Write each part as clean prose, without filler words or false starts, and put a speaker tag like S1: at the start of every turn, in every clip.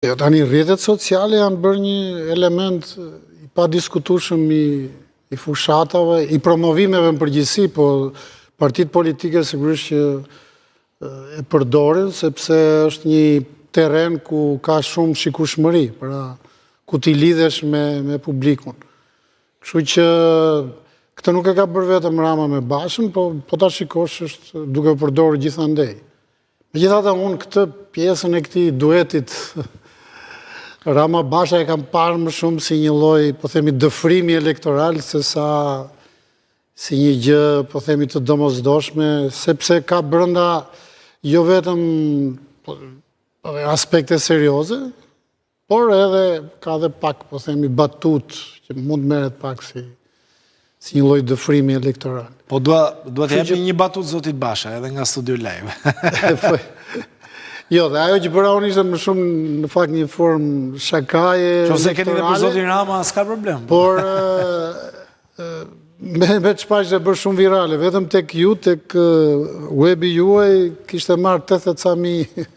S1: Tani rrjetet sociale janë bërë një element i padiskutueshëm i fushatave, i promovimeve në përgjithësi, po partitë politike sigurisht që e përdorin, sepse është një terren ku ka shumë shikueshmëri, pra ku ti lidhesh me publikun. Kështu që këtë nuk e ka bërë vetëm Rama me Bashën, po ta shikosh është duke përdorur gjithandej. Megjithatë unë këtë pjesën e këtij duetit Rama Basha e kam parë më shumë si një lloj, po themi, dëfrimi elektoral, se sa si një gjë, po themi, të domosdoshme, sepse ka brenda jo vetëm aspekte serioze, por edhe ka edhe pak, po themi, batut, që mund merret pak si një lloj dëfrimi elektoral.
S2: Po dua të jepni një batut zotit Basha, edhe nga Studio Live.
S1: Jo, dhe ajo që bëra unë ishte më shumë në fakt një formë shakaje elektorale.
S2: Qofse keni dhe për zotin Rama, s'ka problem.
S1: Por me çfarë ishte bërë shumë virale, vetëm tek ju, tek webi juaj, kishte marrë 80 ca mijë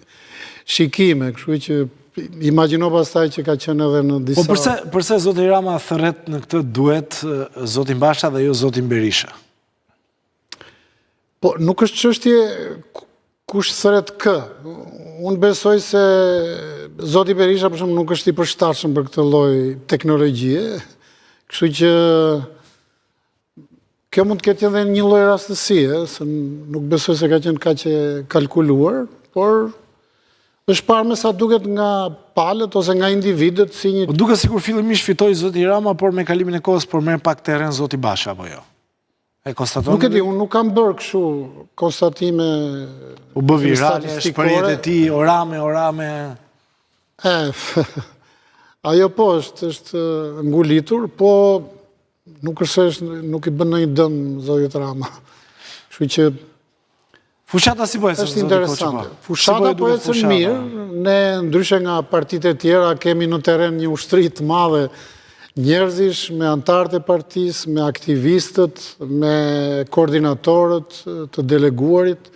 S1: shikime, kështu që imagjino pastaj që ka qenë edhe në disa.
S2: Po përse zoti Rama thërret në këtë duet zotin Basha dhe jo zotin Berisha?
S1: Po nuk është çështje kush thret kë. Unë besoj se zoti Berisha për shembull nuk është i përshtatshëm për këtë lloj teknologjie, kështu që kjo mund të ketë edhe një lloj rastësie, se nuk besoj se ka qenë kaq e kalkuluar, por është parë me sa duket nga palët ose nga individët si një...
S2: Duket sikur fillimisht fitoi zoti Rama, por me kalimin e kohës por merr pak terren zoti Basha, apo jo? E konstaton?
S1: Nuk e di, unë nuk kam bërë kështu konstatime...
S2: U bë virale, shprehjet e tij, orame...
S1: Ajo po është ngulitur, po nuk është se nuk i bën ndonjë dëm zotit Rama. Kështu që...
S2: Fushata si po ecën,
S1: është interesante. Fushata po ecën mirë, ne ndryshe nga partitë e tjera kemi në terren një ushtri të madhe njerëzish, me antarët e partisë, me aktivistët, me koordinatorët të deleguarit,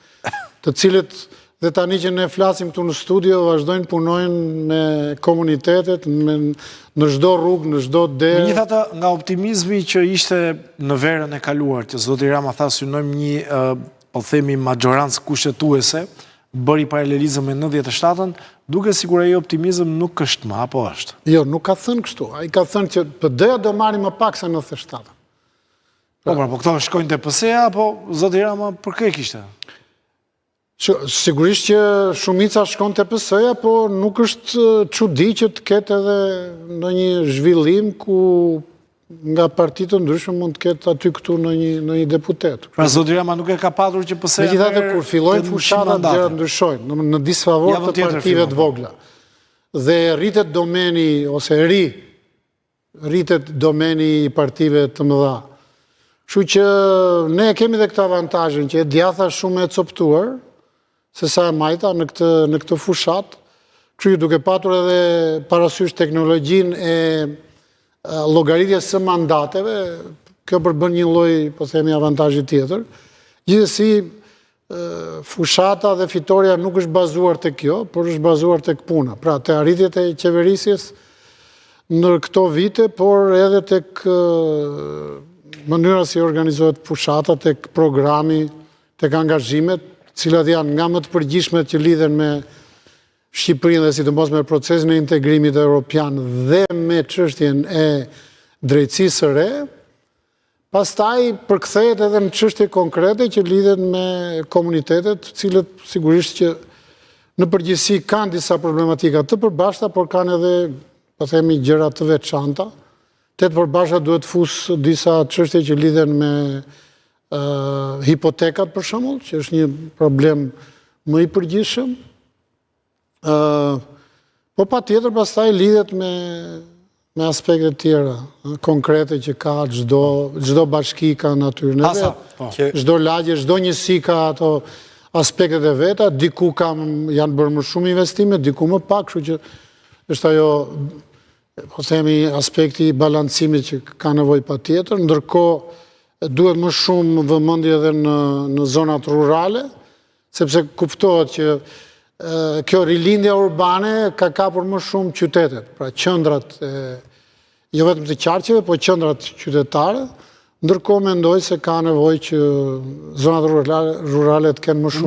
S1: të cilët dhe tani që ne flasim këtu në studio, vazhdojnë punojnë me komunitetet, në çdo rrugë, në çdo derë.
S2: Megjithatë, nga optimizmi që ishte në verën e kaluar, që zoti Rama tha synojmë një, po themi, majorancë kushtetuese, bëri paralelizëm me 97-ën, duke sikur ai optimizëm nuk është më, apo është?
S1: Jo, nuk ka thënë kështu. Ai ka thënë që PD-ja do marrë më pak se 97-ën.
S2: Po këto shkojnë te PS-ja, apo zoti Rama për kë kishte?
S1: Sigurisht që shumica shkon te PS-ja, po nuk është çudi që të ketë edhe ndonjë zhvillim ku nga partitë të ndryshme mund të ketë aty këtu në një deputet.
S2: Pra zoti Rama nuk e ka patur që PS-ja...
S1: Megjithatë kur fillojnë fushatat gjërat ndryshojnë, në disfavor të partive të vogla. Dhe rritet domeni, ose rritet domeni i partive të mëdha. Kështu që ne kemi dhe këtë avantazhin që e djatha shumë e coptuar, se sa e majta në këtë fushat, kështu që duke patur edhe parasysh teknologjinë e llogaritjes së mandateve, kjo përbën një lloj, po themi, avantazhi tjetër. Gjithsesi, fushata dhe fitoria nuk është bazuar tek kjo, por është bazuar tek puna. Pra, te arritjet e qeverisjes në këto vite, por edhe tek mënyra si organizohet fushata, tek programi, tek angazhimet, cilat janë nga më të përgjithshmet që lidhen me Shqipërinë dhe sidomos me procesin e integrimit evropian dhe me çështjen e drejtësisë së re, pastaj përkthehet edhe në çështje konkrete që lidhen me komunitetet, të cilët sigurisht që në përgjithësi kanë disa problematika të përbashkëta, por kanë edhe, po themi, gjëra të veçanta. Të përbashkëta duhet fusë disa çështje që lidhen me hipotekat, për shembull, që është një problem më i përgjithshëm. Po pa tjetër pastaj lidhet me aspekte tjera, konkrete që ka çdo bashki ka natyrën e vet. Çdo lagje, çdo njësi ka ato aspektet e veta, diku janë bërë më shumë investime, diku më pak, kështu që është ajo, po themi, aspekti i balancimit që ka nevojë patjetër, ndërkohë duhet më shumë vëmendje edhe në zonat rurale, sepse kuptohet që kjo rilindja urbane ka kapur më shumë qytetet, pra qendrat, jo vetëm të qarqeve, po qendrat qytetare, ndërkohë mendoj se ka nevojë që zonat rurale të kenë më shumë